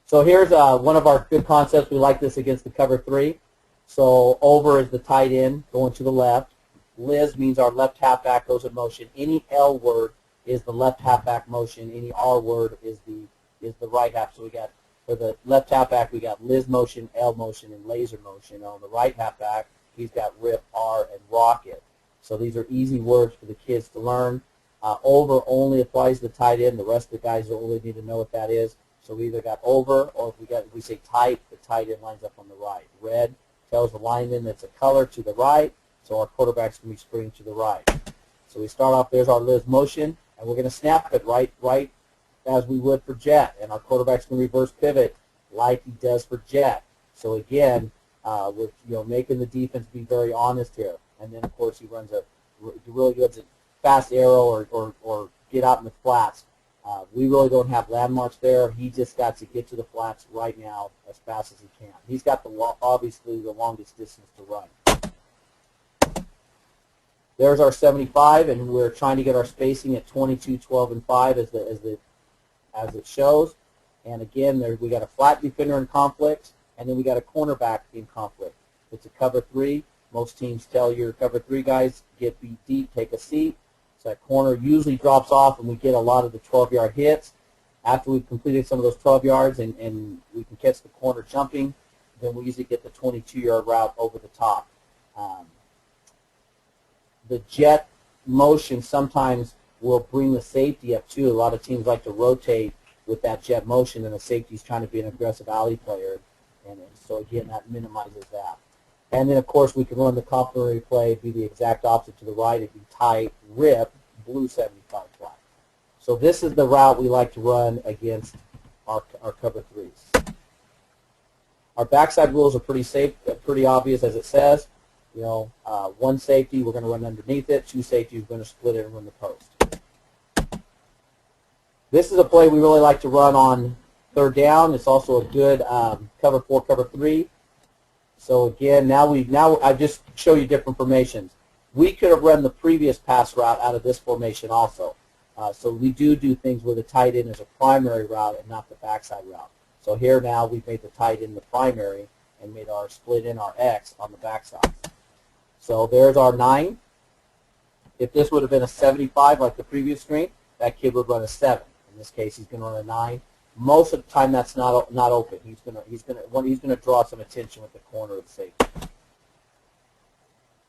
So here's one of our good concepts. We like this against the cover 3. So over is the tight end going to the left. Liz means our left halfback goes in motion. Any L word is the left halfback motion. Any R word is the right half. So we got, for the left halfback, we got Liz motion, L motion, and laser motion. On the right halfback, he's got rip, R, and rocket. So these are easy words for the kids to learn. Over only applies to the tight end. The rest of the guys don't really need to know what that is. So we either got over, or if we say tight, the tight end lines up on the right. Red tells the lineman that's a color to the right, so our quarterback's going to be sprinting to the right. So we start off, there's our Liz motion, and we're going to snap it right as we would for jet. And our quarterback's going to reverse pivot like he does for jet. So again, we're making the defense be very honest here. And then, of course, he runs really good fast arrow or get out in the flats. We really don't have landmarks there. He just got to get to the flats right now as fast as he can. He's got obviously the longest distance to run. There's our 75, and we're trying to get our spacing at 22, 12, and 5 as it shows. And again, we got a flat defender in conflict, and then we got a cornerback in conflict. It's a cover 3. Most teams tell your cover 3 guys, get beat deep, take a seat. So that corner usually drops off, and we get a lot of the 12-yard hits. After we've completed some of those 12 yards and we can catch the corner jumping, then we usually get the 22-yard route over the top. The jet motion sometimes will bring the safety up too. A lot of teams like to rotate with that jet motion, and the safety's trying to be an aggressive alley player. And so again, that minimizes that. And then, of course, we can run the complementary play, be the exact opposite to the right. It'd be tight, rip, blue 75 flat. So this is the route we like to run against our cover 3s. Our backside rules are pretty safe, pretty obvious as it says. One safety, we're going to run underneath it. 2 safeties, we're going to split it and run the post. This is a play we really like to run on third down. It's also a good cover 4, cover 3. So again, now I just show you different formations. We could have run the previous pass route out of this formation also. So we do things where the tight end is a primary route and not the backside route. So here now we've made the tight end the primary and made our split in our X on the backside. So there's our 9. If this would have been a 75 like the previous screen, that kid would run a 7. In this case, he's going to run a 9. Most of the time, that's not open. He's going to draw some attention with the corner of the safety.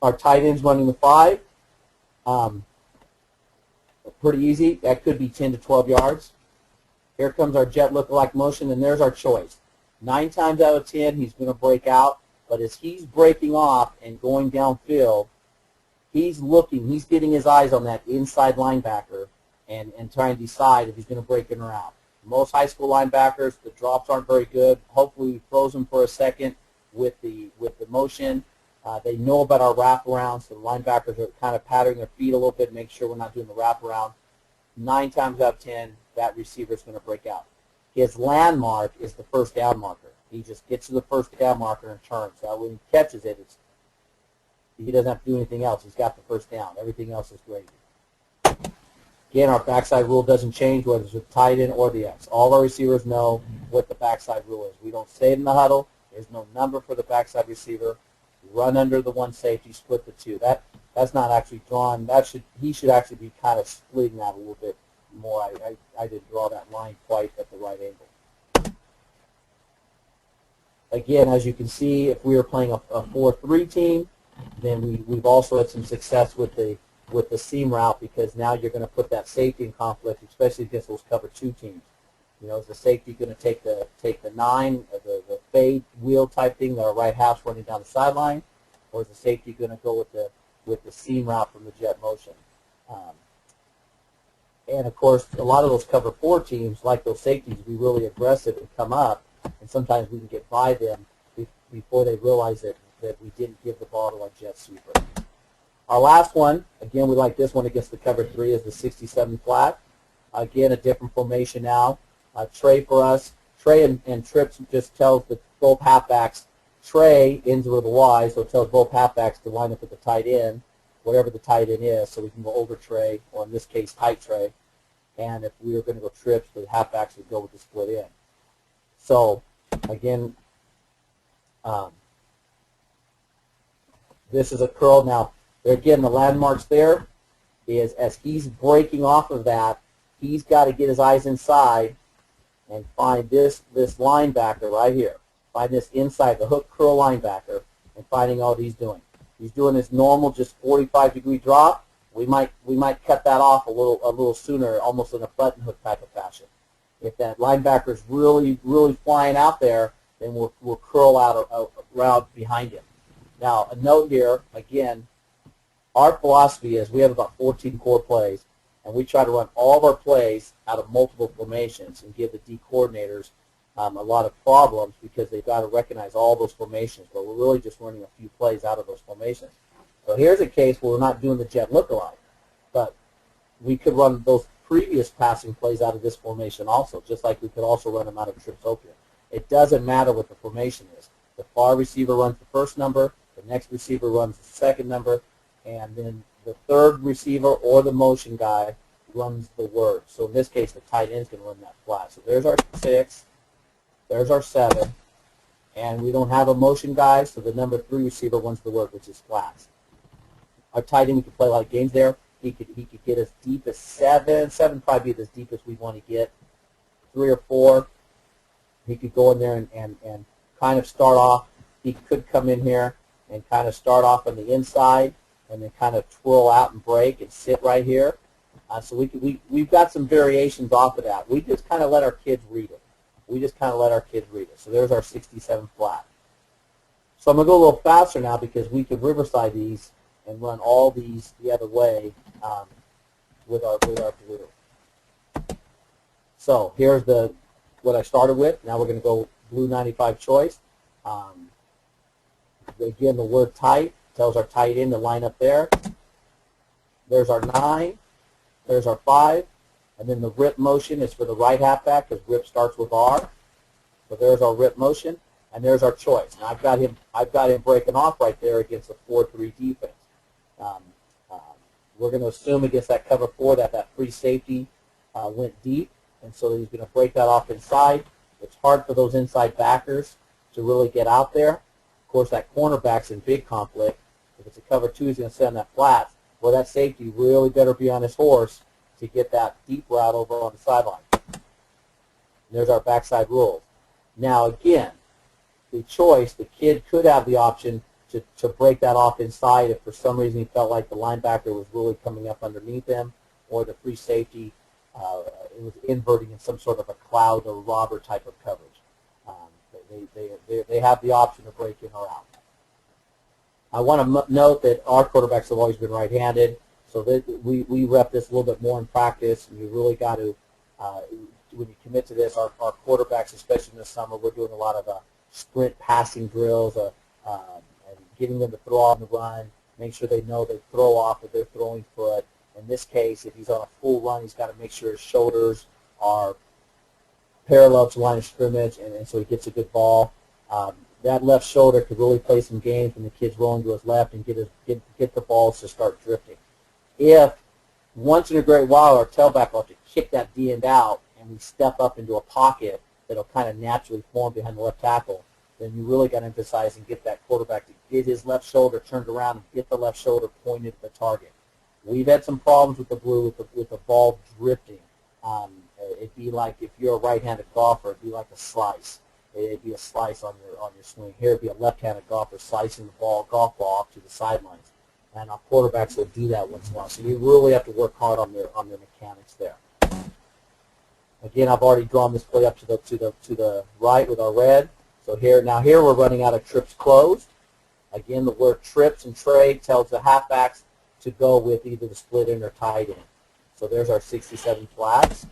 Our tight end's running the 5. Pretty easy. That could be 10 to 12 yards. Here comes our jet lookalike motion, and there's our choice. 9 times out of 10, he's going to break out. But as he's breaking off and going downfield, he's getting his eyes on that inside linebacker and trying to decide if he's going to break in or out. Most high school linebackers, the drops aren't very good. Hopefully we froze them for a second with the motion. They know about our wraparound, so the linebackers are kind of patting their feet a little bit to make sure we're not doing the wraparound. 9 times out of 10, that receiver is going to break out. His landmark is the first down marker. He just gets to the first down marker and turns. So when he catches it, he doesn't have to do anything else. He's got the first down. Everything else is gravy. Again, our backside rule doesn't change whether it's the tight end or the X. All our receivers know what the backside rule is. We don't say it in the huddle. There's no number for the backside receiver. Run under the 1 safety, split the 2. That's not actually drawn. He should actually be kind of splitting that a little bit more. I didn't draw that line quite at the right angle. Again, as you can see, if we were playing a 4-3 team, then we've also had some success with the seam route, because now you're going to put that safety in conflict, especially against those cover 2 teams. Is the safety going to take the 9, the fade wheel type thing that our right half's running down the sideline, or is the safety going to go with the seam route from the jet motion? And of course, a lot of those cover 4 teams, like those safeties, be really aggressive and come up, and sometimes we can get by them before they realize that we didn't give the ball to our jet sweeper. Our last one, again, we like this one against the cover 3, is the 67 flat. Again, a different formation now. Trey for us. Trey and trips just tells both halfbacks. Trey ends with a Y, so it tells both halfbacks to line up with the tight end, whatever the tight end is, so we can go over Trey, or in this case, tight Trey. And if we were going to go trips, the halfbacks would go with the split in. So, again, this is a curl. Now, again, the landmarks there is as he's breaking off of that, he's got to get his eyes inside and find this linebacker right here. Find this inside, the hook curl linebacker, and finding out what he's doing. He's doing his normal, just 45-degree drop. We might cut that off a little sooner, almost in a button hook type of fashion. If that linebacker is really flying out there, then we'll curl out a route behind him. Now, a note here, again, our philosophy is we have about 14 core plays, and we try to run all of our plays out of multiple formations and give the D coordinators a lot of problems because they've got to recognize all those formations, but we're really just running a few plays out of those formations. So here's a case where we're not doing the jet lookalike, but we could run those previous passing plays out of this formation also, just like we could also run them out of Tripsopia. It doesn't matter what the formation is. The far receiver runs the first number, the next receiver runs the second number, and then the third receiver or the motion guy runs the word. So in this case, the tight end's going to run that flat. So there's our 6, there's our 7, and we don't have a motion guy, so the number 3 receiver runs the word, which is flats. Our tight end, we could play a lot of games there. He could get as deep as 7. 7 probably be as deep as we want to get. 3 or 4. He could go in there and kind of start off. He could come in here and kind of start off on the inside and then kind of twirl out and break and sit right here. So we've got some variations off of that. We just kind of let our kids read it. So there's our 67 flat. So I'm going to go a little faster now because we could riverside these and run all these the other way with our blue. So here's what I started with. Now we're going to go blue 95 choice. Again, the word tight tells our tight end to line up there. There's our 9. There's our 5. And then the rip motion is for the right halfback because rip starts with R. So there's our rip motion. And there's our choice. Now I've got him breaking off right there against a 4-3 defense. We're going to assume against that cover 4 that free safety went deep, and so he's going to break that off inside. It's hard for those inside backers to really get out there. Of course, that cornerback's in big conflict. If it's a cover 2, he's going to sit on that flat. Well, that safety really better be on his horse to get that deep route over on the sideline. And there's our backside rules. Now, again, the choice, the kid could have the option to break that off inside if for some reason he felt like the linebacker was really coming up underneath him or the free safety it was inverting in some sort of a cloud or robber type of coverage. They have the option to break in or out. I want to note that our quarterbacks have always been right-handed, so that we rep this a little bit more in practice, and you really got to, when you commit to this, our quarterbacks, especially in the summer, we're doing a lot of sprint passing drills, and getting them to throw on the run, make sure they know they throw off with their throwing foot. In this case, if he's on a full run, he's got to make sure his shoulders are parallel to line of scrimmage, and so he gets a good ball. That left shoulder could really play some games when the kid's rolling to his left and get the balls to start drifting. If once in a great while our tailback will have to kick that D end out and we step up into a pocket that'll kind of naturally form behind the left tackle, then you really got to emphasize and get that quarterback to get his left shoulder turned around and get the left shoulder pointed at the target. We've had some problems with the blue with the ball drifting. It'd be like if you're a right-handed golfer, it'd be like a slice. It'd be a slice on your swing. Here it'd be a left-handed golfer slicing the golf ball off to the sidelines. And our quarterbacks will do that once in a while. So you really have to work hard on their mechanics there. Again, I've already drawn this play up to the right with our red. So here we're running out of trips closed. Again, the word trips and Trey tells the halfbacks to go with either the split end or tight end. So there's our 67 flats.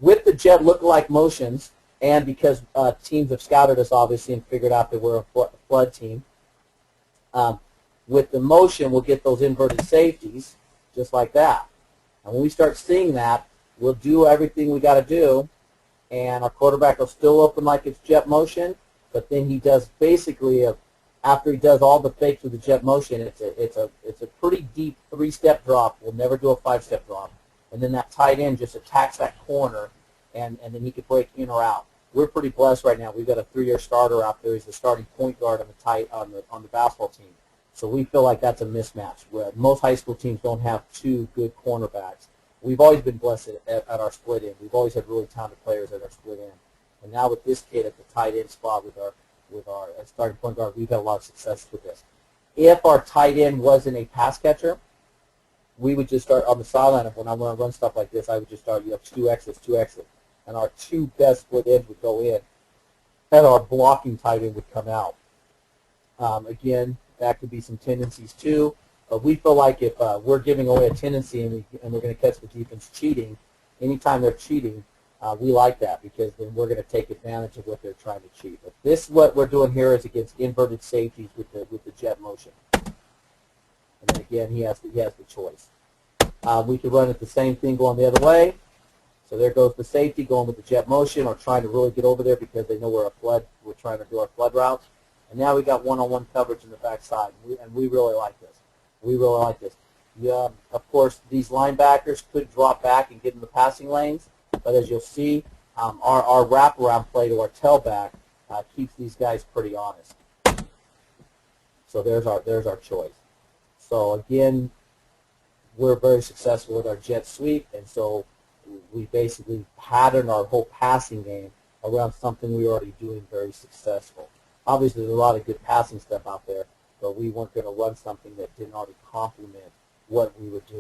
With the jet look-alike motions, and because teams have scouted us obviously and figured out that we're a flood team, with the motion we'll get those inverted safeties just like that. And when we start seeing that, we'll do everything we got to do, and our quarterback will still open like it's jet motion, but then he does basically after he does all the fakes with the jet motion, it's a pretty deep 3-step drop. We'll never do a 5-step drop. And then that tight end just attacks that corner and then he could break in or out. We're pretty blessed right now. We've got a 3-year starter out there. He's the starting point guard on the basketball team. So we feel like that's a mismatch. Where most high school teams don't have two good cornerbacks. We've always been blessed at our split end. We've always had really talented players at our split end. And now with this kid at the tight end spot with our starting point guard, we've had a lot of success with this. If our tight end wasn't a pass catcher, we would just start on the sideline. When I want to run stuff like this, I would just start, you have two X's, and our two best split ends would go in, and our blocking tight end would come out. Again, that could be some tendencies too, but we feel like if we're giving away a tendency and we're going to catch the defense cheating, anytime they're cheating, we like that because then we're going to take advantage of what they're trying to cheat. But this, what we're doing here, is against inverted safeties with the jet motion. And then again, he has the choice. We could run it the same thing going the other way. So there goes the safety going with the jet motion or trying to really get over there because they know we're trying to do our flood routes. And now we got one-on-one coverage in the backside, and we really like this. We really like this. Yeah, of course, these linebackers could drop back and get in the passing lanes, but as you'll see, our wraparound play to our tailback keeps these guys pretty honest. So there's our choice. So again, we're very successful with our jet sweep, and so we basically pattern our whole passing game around something we were already doing very successful. Obviously, there's a lot of good passing stuff out there, but we weren't going to run something that didn't already complement what we were doing.